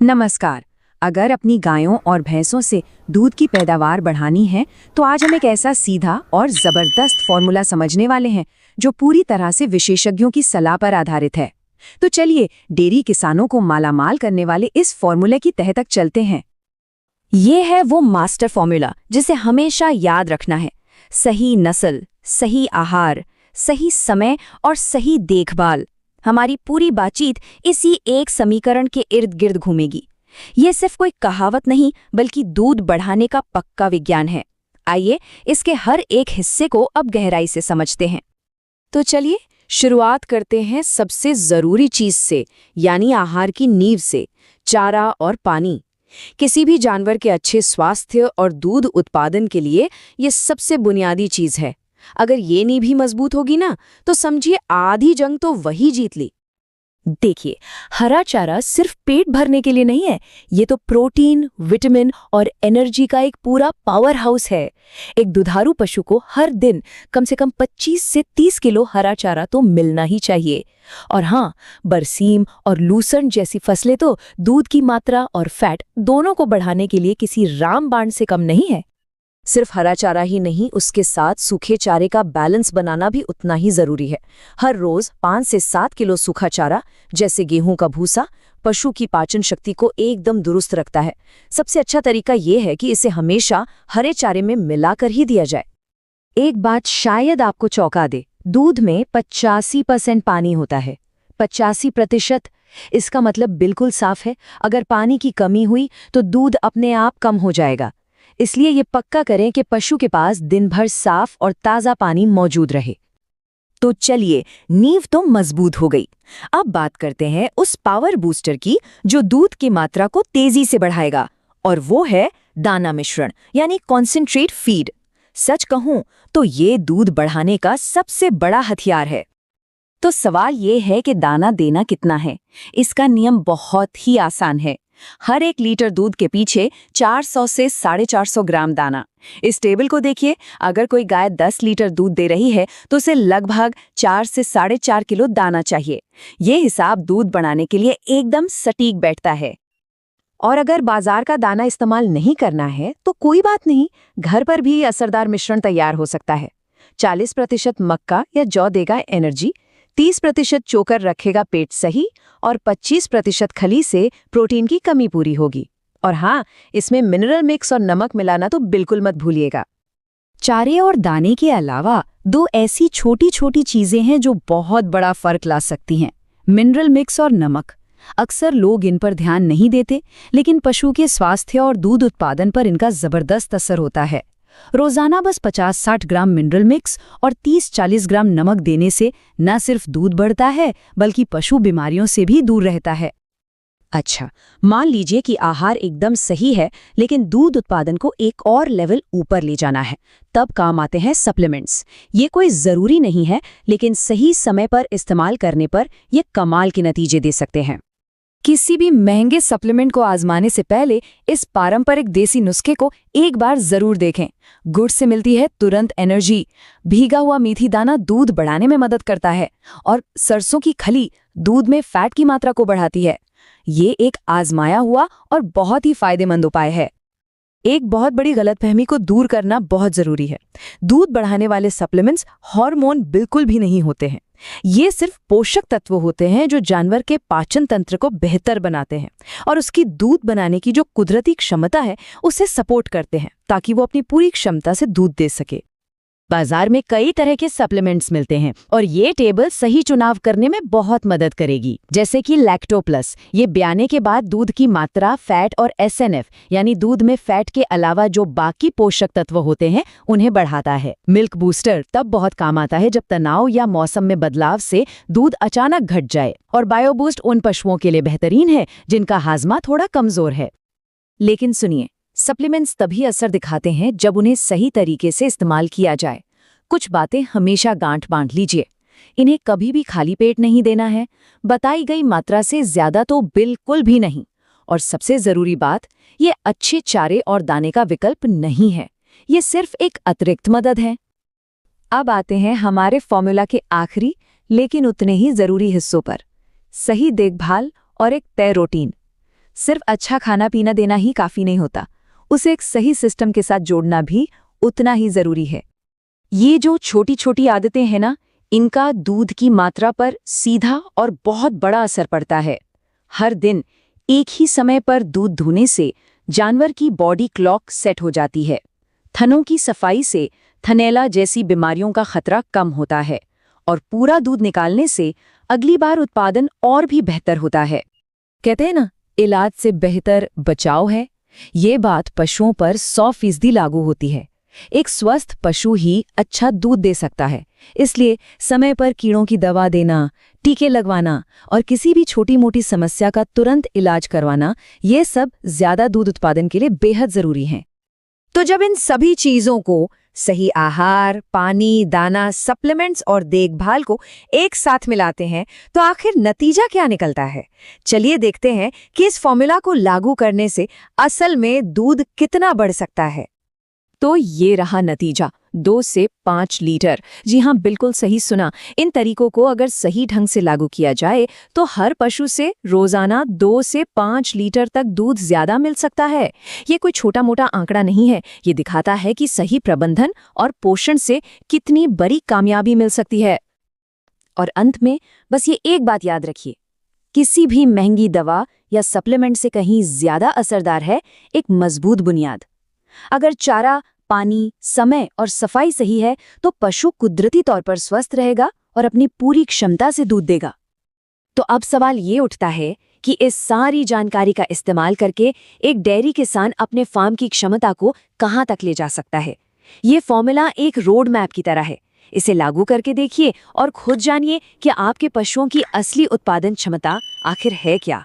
नमस्कार। अगर अपनी गायों और भैंसों से दूध की पैदावार बढ़ानी है तो आज हम एक ऐसा सीधा और ज़बरदस्त फॉर्मूला समझने वाले हैं जो पूरी तरह से विशेषज्ञों की सलाह पर आधारित है। तो चलिए डेयरी किसानों को मालामाल करने वाले इस फॉर्मूले की तह तक चलते हैं। ये है वो मास्टर फॉर्मूला जिसे हमेशा याद रखना है। सही नस्ल, सही आहार, सही समय और सही देखभाल। हमारी पूरी बातचीत इसी एक समीकरण के इर्द गिर्द घूमेगी। ये सिर्फ कोई कहावत नहीं बल्कि दूध बढ़ाने का पक्का विज्ञान है। आइए इसके हर एक हिस्से को अब गहराई से समझते हैं। तो चलिए शुरुआत करते हैं सबसे ज़रूरी चीज़ से, यानी आहार की नींव से, चारा और पानी। किसी भी जानवर के अच्छे स्वास्थ्य और दूध उत्पादन के लिए ये सबसे बुनियादी चीज़ है। अगर ये नींव भी मजबूत होगी ना तो समझिए आधी जंग तो वही जीत ली। देखिए, हरा चारा सिर्फ पेट भरने के लिए नहीं है, ये तो प्रोटीन, विटामिन और एनर्जी का एक पूरा पावर हाउस है। एक दुधारू पशु को हर दिन कम से कम 25 से 30 किलो हरा चारा तो मिलना ही चाहिए। और हाँ, बरसीम और लूसर्न जैसी फसलें तो दूध की मात्रा और फैट दोनों को बढ़ाने के लिए किसी रामबाण से कम नहीं है। सिर्फ हरा चारा ही नहीं, उसके साथ सूखे चारे का बैलेंस बनाना भी उतना ही जरूरी है। हर रोज 5 से 7 किलो सूखा चारा जैसे गेहूं का भूसा पशु की पाचन शक्ति को एकदम दुरुस्त रखता है। सबसे अच्छा तरीका यह है कि इसे हमेशा हरे चारे में मिलाकर ही दिया जाए। एक बात शायद आपको चौंका दे, दूध में 85% पानी होता है। 85%, इसका मतलब बिल्कुल साफ है। अगर पानी की कमी हुई तो दूध अपने आप कम हो जाएगा। इसलिए ये पक्का करें कि पशु के पास दिन भर साफ और ताज़ा पानी मौजूद रहे। तो चलिए, नींव तो मजबूत हो गई। अब बात करते हैं उस पावर बूस्टर की जो दूध की मात्रा को तेजी से बढ़ाएगा, और वो है दाना मिश्रण यानी कॉन्सेंट्रेट फीड। सच कहूं तो ये दूध बढ़ाने का सबसे बड़ा हथियार है। तो सवाल ये है कि दाना देना कितना है। इसका नियम बहुत ही आसान है। हर 1 लीटर दूध के पीछे 400 से 450 ग्राम दाना। इस टेबल को देखिए, अगर कोई गाय 10 लीटर दूध दे रही है तो उसे लगभग 4 से 4.5 किलो दाना चाहिए। ये हिसाब दूध बनाने के लिए एकदम सटीक बैठता है। और अगर बाजार का दाना इस्तेमाल नहीं करना है तो कोई बात नहीं, घर पर भी असरदार मिश्रण तैयार हो सकता है। 40% मक्का या जौ देगा एनर्जी, 30% चोकर रखेगा पेट सही और 25% खली से प्रोटीन की कमी पूरी होगी। और हाँ, इसमें मिनरल मिक्स और नमक मिलाना तो बिल्कुल मत भूलिएगा। चारे और दाने के अलावा 2 ऐसी छोटी छोटी चीजें हैं जो बहुत बड़ा फर्क ला सकती हैं। मिनरल मिक्स और नमक। अक्सर लोग इन पर ध्यान नहीं देते, लेकिन पशु के स्वास्थ्य और दूध उत्पादन पर इनका जबरदस्त असर होता है। रोजाना बस 50-60 ग्राम मिनरल मिक्स और 30-40 ग्राम नमक देने से न सिर्फ दूध बढ़ता है बल्कि पशु बीमारियों से भी दूर रहता है। अच्छा, मान लीजिए कि आहार एकदम सही है लेकिन दूध उत्पादन को एक और लेवल ऊपर ले जाना है। तब काम आते हैं सप्लीमेंट्स। ये कोई ज़रूरी नहीं है, लेकिन सही समय पर इस्तेमाल करने पर ये कमाल के नतीजे दे सकते हैं। किसी भी महंगे सप्लीमेंट को आजमाने से पहले इस पारंपरिक देसी नुस्खे को एक बार जरूर देखें। गुड़ से मिलती है तुरंत एनर्जी, भीगा हुआ मेथी दाना दूध बढ़ाने में मदद करता है, और सरसों की खली दूध में फैट की मात्रा को बढ़ाती है। ये एक आजमाया हुआ और बहुत ही फायदेमंद उपाय है। एक बहुत बड़ी गलतफहमी को दूर करना बहुत जरूरी है। दूध बढ़ाने वाले सप्लीमेंट्स हार्मोन बिल्कुल भी नहीं होते हैं। ये सिर्फ पोषक तत्व होते हैं जो जानवर के पाचन तंत्र को बेहतर बनाते हैं और उसकी दूध बनाने की जो कुदरती क्षमता है उसे सपोर्ट करते हैं, ताकि वो अपनी पूरी क्षमता से दूध दे सके। बाजार में कई तरह के सप्लीमेंट्स मिलते हैं और ये टेबल सही चुनाव करने में बहुत मदद करेगी। जैसे कि लैक्टो प्लस, ये ब्याने के बाद दूध की मात्रा, फैट और SNF यानी दूध में फैट के अलावा जो बाकी पोषक तत्व होते हैं उन्हें बढ़ाता है। मिल्क बूस्टर तब बहुत काम आता है जब तनाव या मौसम में बदलाव से दूध अचानक घट जाए। और बायोबूस्ट उन पशुओं के लिए बेहतरीन है जिनका हाजमा थोड़ा कमजोर है। लेकिन सुनिए, सप्लीमेंट्स तभी असर दिखाते हैं जब उन्हें सही तरीके से इस्तेमाल किया जाए। कुछ बातें हमेशा गांठ बांध लीजिए। इन्हें कभी भी खाली पेट नहीं देना है, बताई गई मात्रा से ज्यादा तो बिल्कुल भी नहीं। और सबसे जरूरी बात, ये अच्छे चारे और दाने का विकल्प नहीं है, ये सिर्फ एक अतिरिक्त मदद है। अब आते हैं हमारे फॉर्मूला के आखिरी लेकिन उतने ही जरूरी हिस्सों पर, सही देखभाल और एक तय रूटीन। सिर्फ अच्छा खाना पीना देना ही काफी नहीं होता, उसे एक सही सिस्टम के साथ जोड़ना भी उतना ही जरूरी है। ये जो छोटी छोटी आदतें हैं ना, इनका दूध की मात्रा पर सीधा और बहुत बड़ा असर पड़ता है। हर दिन एक ही समय पर दूध धोने से जानवर की बॉडी क्लॉक सेट हो जाती है। थनों की सफाई से थनैला जैसी बीमारियों का खतरा कम होता है और पूरा दूध निकालने से अगली बार उत्पादन और भी बेहतर होता है। कहते हैं ना, इलाज से बेहतर बचाव है। ये बात पशुओं पर 100% लागू होती है। एक स्वस्थ पशु ही अच्छा दूध दे सकता है। इसलिए समय पर कीड़ों की दवा देना, टीके लगवाना और किसी भी छोटी मोटी समस्या का तुरंत इलाज करवाना, ये सब ज्यादा दूध उत्पादन के लिए बेहद जरूरी हैं। तो जब इन सभी चीजों को, सही आहार, पानी, दाना, सप्लीमेंट्स और देखभाल को एक साथ मिलाते हैं, तो आखिर नतीजा क्या निकलता है? चलिए देखते हैं कि इस फॉर्मूला को लागू करने से असल में दूध कितना बढ़ सकता है। तो ये रहा नतीजा, 2 से 5 लीटर। जी हाँ, बिल्कुल सही सुना। इन तरीकों को अगर सही ढंग से लागू किया जाए तो हर पशु से रोजाना 2 से 5 लीटर तक दूध ज्यादा मिल सकता है। ये कोई छोटा मोटा आंकड़ा नहीं है, ये दिखाता है कि सही प्रबंधन और पोषण से कितनी बड़ी कामयाबी मिल सकती है। और अंत में बस ये एक बात याद रखिए, किसी भी महंगी दवा या सप्लीमेंट से कहीं ज्यादा असरदार है एक मजबूत बुनियाद। अगर चारा, पानी, समय और सफाई सही है तो पशु कुदरती तौर पर स्वस्थ रहेगा और अपनी पूरी क्षमता से दूध देगा। तो अब सवाल ये उठता है कि इस सारी जानकारी का इस्तेमाल करके एक डेयरी किसान अपने फार्म की क्षमता को कहां तक ले जा सकता है। ये फॉर्मूला एक रोड मैप की तरह है। इसे लागू करके देखिए और खुद जानिए कि आपके पशुओं की असली उत्पादन क्षमता आखिर है क्या।